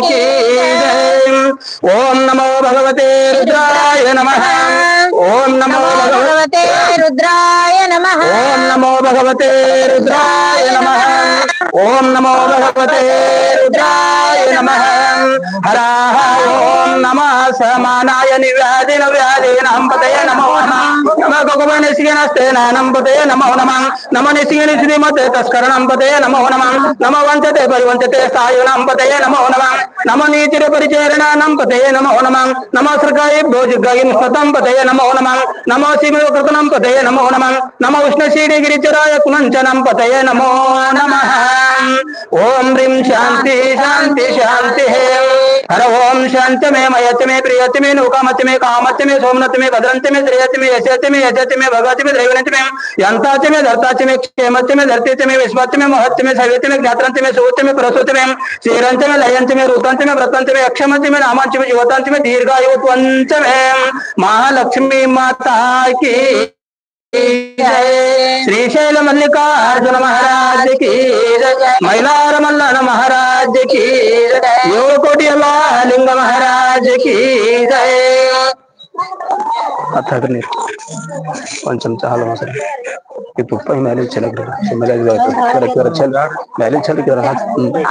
की जय। ओम नमो भगवते रुद्राय नमः। ओम नमो भगवते रुद्राय नमः। ओम नमो भगवते रुद्राय नमः। ओम नमो भगवते रुद्राय नमः। हराः ओम नमः समानाय निव्याधिन व्याधीनां पतये नमो नमः। नमः गोगवनिसिगणस्तेनानं पतये नमो नमः। नमो निसिगणिश्रीमते तस्करणं पतये नमो नमः। नमो वञ्चते परिवञ्चते स्थायुनां पतये नमो नमः। नमो नीतिरे परिचरणानां पतये नमो नमः। नमो सृगाय भोजगायं स्वतं पतये नमो नमः। नमो शिवकृतनं पतये नमो नमः। नमो विष्णुशीडिगिरिचराय कुलञ्चनं पतये नमो नमः। ओम ह्रीं शांति शांति शांति हर ओम शांति में मयति में प्रियति में नौकामति में कामति में सोमनति में भद्रंति में श्रेयति में यशति में यजति में भगवति में दैवनति में यंताति में धर्ताति में क्षेमति में धरती में विश्वति में महत्ति में सविति में ज्ञातंति में सुवति में प्रसूति में श्रीरंति में लयंति में रूतंति में व्रतंति में अक्षमति में नामांति में युवतंति में दीर्घायुत्वंति में महालक्ष्मी माता की श्रीशैल मल्लिकार्जुन महाराज की मैलार मल्लन महाराज की योग कोटि लिंग महाराज की जय। కొంచెం చాలా అవసరం ఈ తుప్పై మేలే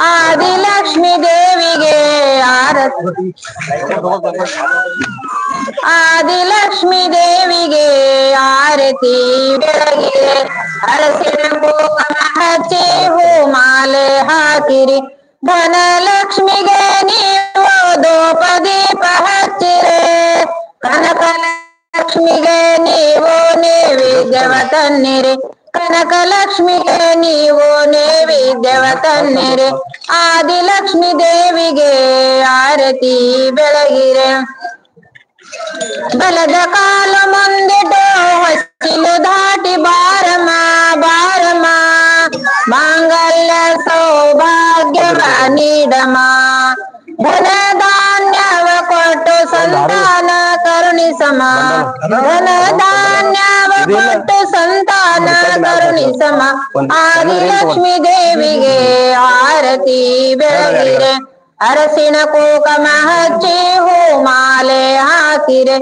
आदि लक्ष्मी देवी गे आरती आदि लक्ष्मी देवी गे आरती ಬೆಳಗಿದೆ ಅರಸಿನ ಹಚ್ಚಿ ಹೂ ಮಾಲೆ ಹಾಕಿರಿ ಧನಲಕ್ಷ್ಮಿಗೆ ನೀವು ದೀಪ ಹಚ್ಚಿರೆ ಕನಕ ಲಕ್ಷ್ಮಿಗೆ ನೀವು ನೈವೇದ್ಯವ ತನ್ನಿರಿ ಕನಕ ಲಕ್ಷ್ಮಿಗೆ ನೀವು ನೈವೇದ್ಯವ ತನ್ನಿರಿ ಆದಿಲಕ್ಷ್ಮಿ ದೇವಿಗೆ ಆರತಿ ಬೆಳಗಿರೆ ಬಲದ ಕಾಲ ಮುಂದಿಟ್ಟು ಹೊಚ್ಚಿಲು ದಾಟಿ ಬಾರಮ್ಮ ಬಾರಮ್ಮ ಮಾಂಗಲ್ಯ ಸೌಭಾಗ್ಯವ ನೀಡಮ್ಮ ಧನ ಧಾನ್ಯವ ಕೊಟ್ಟು ಸಂತಾನ ಕರುಣಿಸಮ ಧನ ಧಾನ್ಯವ ಕೊಟ್ಟು ಸಂತಾನ ಕರುಣಿಸಮ ಆದಿಲಕ್ಷ್ಮಿ ದೇವಿಗೆ ಆರತಿ ಬೆಳಗಿರೆ ಅರಸಿನ ಕುಂಕುಮ ಹಚ್ಚಿ ಹೂ ಮಾಲೆ ಹಾಕಿರೆ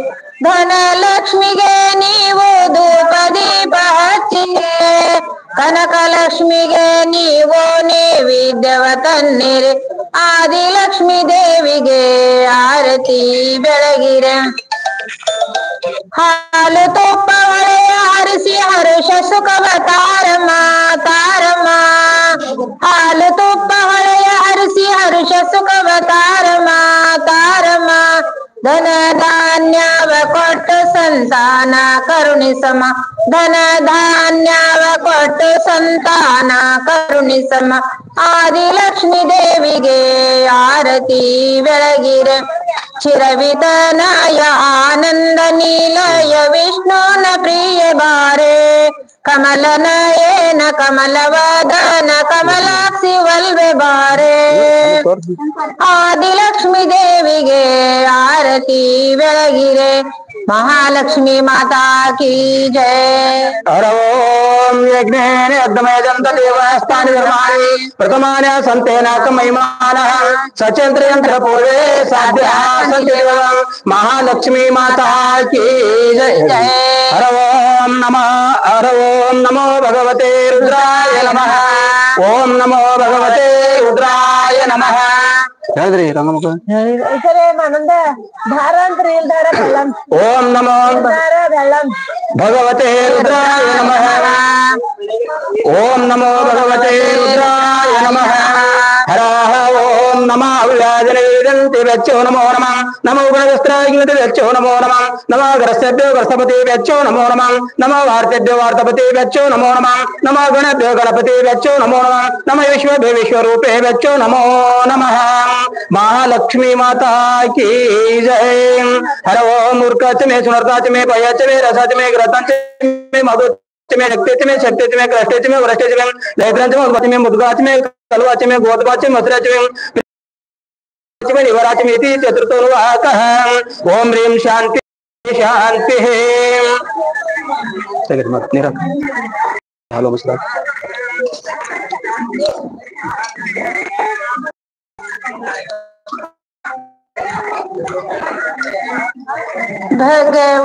ಧನಲಕ್ಷ್ಮಿಗೆ ನೀವು ಧೂಪ ದೀಪ ಹಚ್ಚಿರೆ ಕನಕ ಲಕ್ಷ್ಮಿಗೆ ನೀವು ನೈವೇದ್ಯವ ತನ್ನಿರಿ ಆದಿಲಕ್ಷ್ಮಿ ದೇವಿಗೆ ಆರತಿ ಬೆಳಗಿರೆ ಹಾಲು ತುಪ್ಪ ಹೊಳೆಯ ಹರಿಸಿ ಹರುಷ ಸುಖವ ತಾರಮ್ಮ ತಾರಮ್ಮ ಹಾಲು ತುಪ್ಪ ಹೊಳೆಯ ಹರಿಸಿ ಹರುಷ ಸುಖವ ತಾರಮ್ಮ ತಾರಮ್ಮ ಧನ ಧಾನ್ಯವ ಕೊಟ್ಟು ಸಂತಾನ ಕರುಣಿಸಮ ಧನ ಧಾನ್ಯವ ಕೊಟ್ಟು ಸಂತಾನ ಕರುಣಿಸಮ ಆದಿಲಕ್ಷ್ಮಿ ದೇವಿಗೆ ಆರತಿ ಬೆಳಗಿರೆ ಚಿರವಿತನಯ ಆನಂದ ನೀಲಯ ವಿಷ್ಣುನ ಪ್ರಿಯ ಬಾರೆ ಕಮಲ ನಯನ ಕಮಲವದನ ಕಮಲಾಕ್ಷಿ ವಲ್ವೆ ಬಾರೆ ಆದಿಲಕ್ಷ್ಮಿ ದೇವಿಗೆ ಆರತಿ ಬೆಳಗಿರೆ महालक्ष्मी माता की जय। हर ओम यज्ञेन यज्ञमेजन्त देवास्तानि धर्माणि प्रथमानि सन्तेन महिमानः सचेन्द्रयन्त्र पूर्वे साध्याः सन्ति देवं महालक्ष्मी माता की जय। हर ओम नमो भगवते रुद्राय नमः। ओम नमो भगवते रुद्राय नमः। ಹೇಳಿದ್ರಿ ರಂಗಮುಖ ಓಂ ನಮೋ ಭಗವತೆ ರುದ್ರಾಯ ನಮಃ ಓಂ ನಮೋ ಭಗವತೆ ರುದ್ರಾಯ ನಮಃ ಹರಃ ಓಂ ನಮಃ ಅವ್ಯಾಜನೈದಂತೆ ವ್ಯಚ್ಚೋ ನಮೋ ನಮಃ ನಮೋ ಗುಣವಸ್ತ್ರಾಗ್ನಿತೆ ವ್ಯಚ್ಚೋ ನಮೋ ನಮಃ ನಮೋ ಗರಸ್ಯಭ್ಯೋ ಗರಸಪತಿ ವ್ಯಚ್ಚೋ ನಮೋ ನಮಃ ನಮೋ ವಾರ್ತೆಭ್ಯೋ ವಾರ್ತಪತಿ ವ್ಯಚ್ಚೋ ನಮೋ ನಮಃ ನಮೋ ಗಣಭ್ಯೋ ಗಣಪತಿ ವ್ಯಚ್ಚೋ ನಮೋ ನಮಃ ನಮೋ ವಿಶ್ವಭ್ಯೋ ವಿಶ್ವರೂಪೇ ವ್ಯಚ್ಚೋ ನಮೋ ನಮಃ महालक्ष्मी माता की जय। हर ओम मूर्खच में सुनर्काच में पयच में रसच में ग्रतंच में मधुच में रक्तच में शक्तिच में कृष्टच में वृष्टच में लैत्रंच में उद्गत में मुद्गाच में कलवाच में गोदवाच में मसरच में निवराच में इति चतुर्थोनुवाकः। ओम ह्रीं शांति शांति हेलो नमस्कार। भगवान